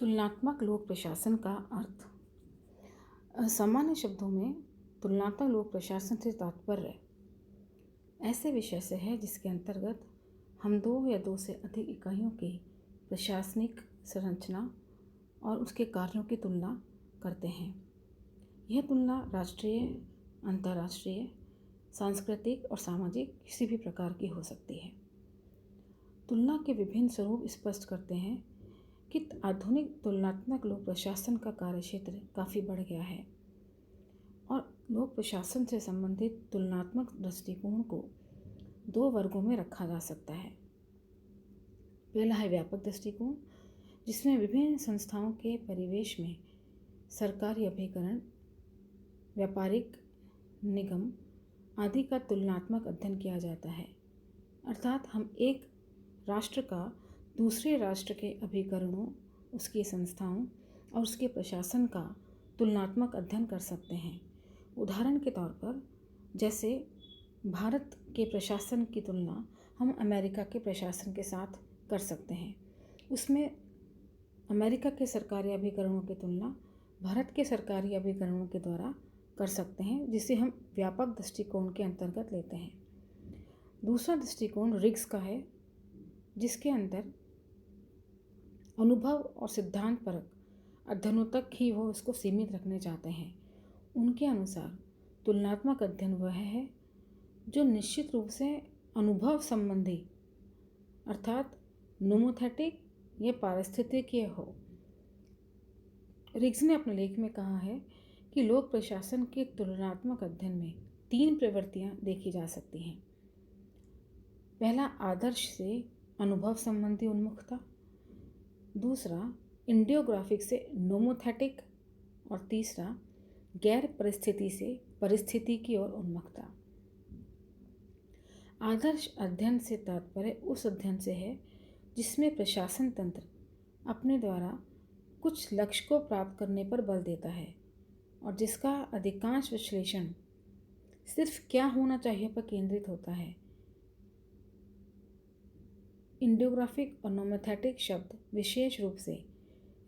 तुलनात्मक लोक प्रशासन का अर्थ। सामान्य शब्दों में तुलनात्मक लोक प्रशासन से तात्पर्य ऐसे विषय से है जिसके अंतर्गत हम दो या दो से अधिक इकाइयों की प्रशासनिक संरचना और उसके कार्यों की तुलना करते हैं। यह तुलना राष्ट्रीय, अंतर्राष्ट्रीय, सांस्कृतिक और सामाजिक किसी भी प्रकार की हो सकती है। तुलना के विभिन्न स्वरूप स्पष्ट करते हैं कि आधुनिक तुलनात्मक लोक प्रशासन का कार्यक्षेत्र काफ़ी बढ़ गया है और लोक प्रशासन से संबंधित तुलनात्मक दृष्टिकोण को दो वर्गों में रखा जा सकता है। पहला है व्यापक दृष्टिकोण, जिसमें विभिन्न संस्थाओं के परिवेश में सरकारी अभिकरण, व्यापारिक निगम आदि का तुलनात्मक अध्ययन किया जाता है। अर्थात हम एक राष्ट्र का दूसरे राष्ट्र के अभिकरणों, उसकी संस्थाओं और उसके प्रशासन का तुलनात्मक अध्ययन कर सकते हैं। उदाहरण के तौर पर जैसे भारत के प्रशासन की तुलना हम अमेरिका के प्रशासन के साथ कर सकते हैं। उसमें अमेरिका के सरकारी अभिकरणों की तुलना भारत के सरकारी अभिकरणों के द्वारा कर सकते हैं, जिसे हम व्यापक दृष्टिकोण के अंतर्गत लेते हैं। दूसरा दृष्टिकोण रिग्स का है, जिसके अंदर अनुभव और सिद्धांत परक अध्ययनों तक ही वो इसको सीमित रखने चाहते हैं। उनके अनुसार तुलनात्मक अध्ययन वह है जो निश्चित रूप से अनुभव संबंधी अर्थात नोमोथेटिक या पारिस्थितिकीय हो। रिग्स ने अपने लेख में कहा है कि लोक प्रशासन के तुलनात्मक अध्ययन में तीन प्रवृत्तियां देखी जा सकती हैं। पहला, आदर्श से अनुभव संबंधी उन्मुखता। दूसरा, इंडियोग्राफिक से नोमोथेटिक। और तीसरा, गैर परिस्थिति से परिस्थिति की ओर उन्मुखता। आदर्श अध्ययन से तात्पर्य उस अध्ययन से है जिसमें प्रशासन तंत्र अपने द्वारा कुछ लक्ष्य को प्राप्त करने पर बल देता है और जिसका अधिकांश विश्लेषण सिर्फ क्या होना चाहिए पर केंद्रित होता है। इंडियोग्राफिक और नोमोथेटिक शब्द विशेष रूप से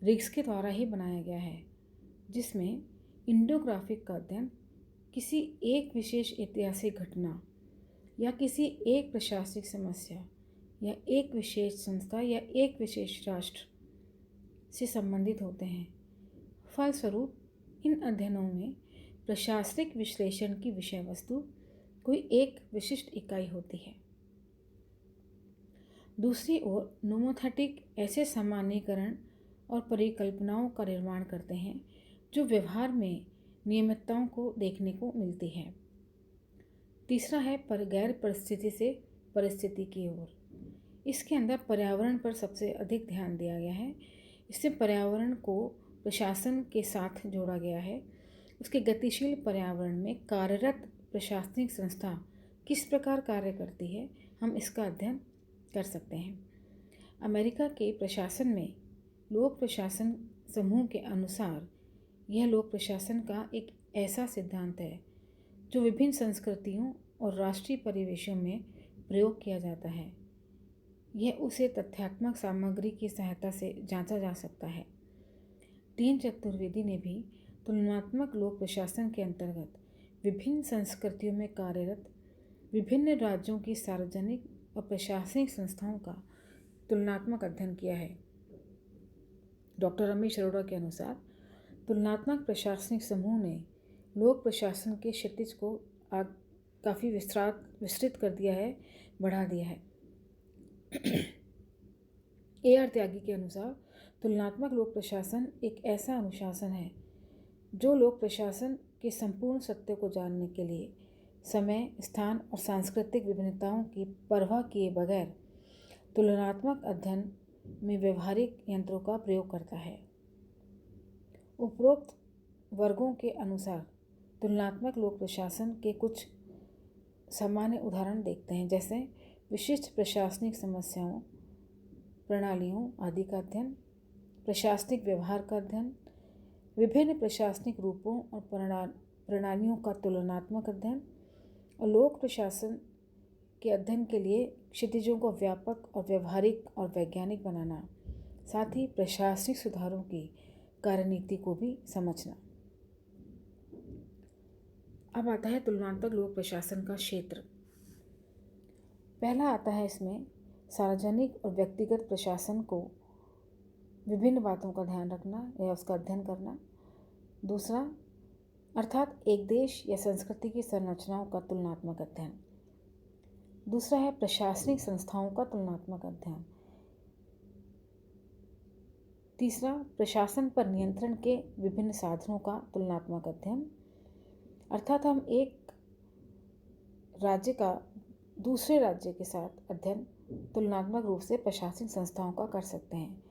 रिग्स के द्वारा ही बनाया गया है, जिसमें इंडियोग्राफिक का अध्ययन किसी एक विशेष ऐतिहासिक घटना या किसी एक प्रशासनिक समस्या या एक विशेष संस्था या एक विशेष राष्ट्र से संबंधित होते हैं। फलस्वरूप इन अध्ययनों में प्रशासनिक विश्लेषण की विषय वस्तु कोई एक विशिष्ट इकाई होती है। दूसरी ओर नोमोथेटिक ऐसे सामान्यीकरण और परिकल्पनाओं का निर्माण करते हैं जो व्यवहार में नियमितताओं को देखने को मिलती है। तीसरा है गैर परिस्थिति से परिस्थिति की ओर। इसके अंदर पर्यावरण पर सबसे अधिक ध्यान दिया गया है। इससे पर्यावरण को प्रशासन के साथ जोड़ा गया है। उसके गतिशील पर्यावरण में कार्यरत प्रशासनिक संस्था किस प्रकार कार्य करती है, हम इसका अध्ययन कर सकते हैं। अमेरिका के प्रशासन में लोक प्रशासन समूह के अनुसार यह लोक प्रशासन का एक ऐसा सिद्धांत है जो विभिन्न संस्कृतियों और राष्ट्रीय परिवेशों में प्रयोग किया जाता है। यह उसे तथ्यात्मक सामग्री की सहायता से जांचा जा सकता है। टीन चतुर्वेदी ने भी तुलनात्मक लोक प्रशासन के अंतर्गत विभिन्न संस्कृतियों में कार्यरत विभिन्न राज्यों की सार्वजनिक और प्रशासनिक संस्थाओं का तुलनात्मक अध्ययन किया है। डॉक्टर रमेश अरोड़ा के अनुसार तुलनात्मक प्रशासनिक समूह ने लोक प्रशासन के क्षितिज को काफ़ी विस्तृत कर दिया है, बढ़ा दिया है। A.R. त्यागी के अनुसार तुलनात्मक लोक प्रशासन एक ऐसा अनुशासन है जो लोक प्रशासन के संपूर्ण सत्य को जानने के लिए समय, स्थान और सांस्कृतिक विभिन्नताओं की परवाह किए बगैर तुलनात्मक अध्ययन में व्यवहारिक यंत्रों का प्रयोग करता है। उपरोक्त वर्गों के अनुसार तुलनात्मक लोक प्रशासन के कुछ सामान्य उदाहरण देखते हैं, जैसे विशिष्ट प्रशासनिक समस्याओं, प्रणालियों आदि का अध्ययन, प्रशासनिक व्यवहार का अध्ययन, विभिन्न प्रशासनिक रूपों और प्रणालियों का तुलनात्मक अध्ययन और लोक प्रशासन के अध्ययन के लिए क्षितिजों को व्यापक और व्यवहारिक और वैज्ञानिक बनाना, साथ ही प्रशासनिक सुधारों की कार्यनीति को भी समझना। अब आता है तुलनात्मक लोक प्रशासन का क्षेत्र। पहला आता है इसमें सार्वजनिक और व्यक्तिगत प्रशासन को विभिन्न बातों का ध्यान रखना या उसका अध्ययन करना। दूसरा अर्थात एक देश या संस्कृति की संरचनाओं का तुलनात्मक अध्ययन। दूसरा है प्रशासनिक संस्थाओं का तुलनात्मक अध्ययन। तीसरा प्रशासन पर नियंत्रण के विभिन्न साधनों का तुलनात्मक अध्ययन। अर्थात हम एक राज्य का दूसरे राज्य के साथ अध्ययन तुलनात्मक रूप से प्रशासनिक संस्थाओं का कर सकते हैं।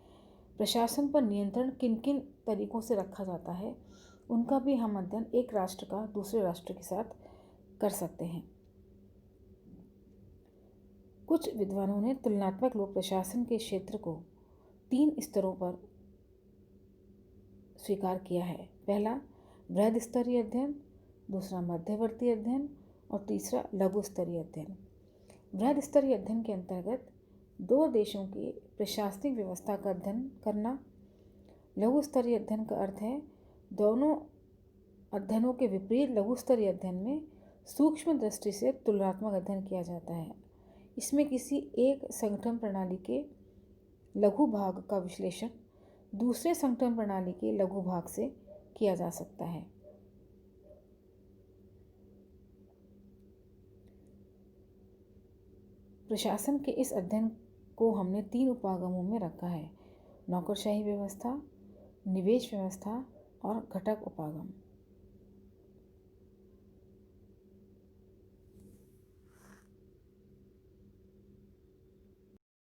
प्रशासन पर नियंत्रण किन किन तरीकों से रखा जाता है उनका भी हम अध्ययन एक राष्ट्र का दूसरे राष्ट्र के साथ कर सकते हैं। कुछ विद्वानों ने तुलनात्मक लोक प्रशासन के क्षेत्र को 3 स्तरों पर स्वीकार किया है। पहला बृहद स्तरीय अध्ययन, दूसरा मध्यवर्ती अध्ययन और तीसरा लघु स्तरीय अध्ययन। बृहद स्तरीय अध्ययन के अंतर्गत 2 देशों की प्रशासनिक व्यवस्था का अध्ययन करना। लघु स्तरीय अध्ययन का अर्थ है दोनों अध्ययनों के विपरीत लघु स्तरीय अध्ययन में सूक्ष्म दृष्टि से तुलनात्मक अध्ययन किया जाता है। इसमें किसी एक संगठन प्रणाली के लघु भाग का विश्लेषण दूसरे संगठन प्रणाली के लघु भाग से किया जा सकता है। प्रशासन के इस अध्ययन को हमने 3 उपागमों में रखा है: नौकरशाही व्यवस्था, निवेश व्यवस्था और घटक उपागम।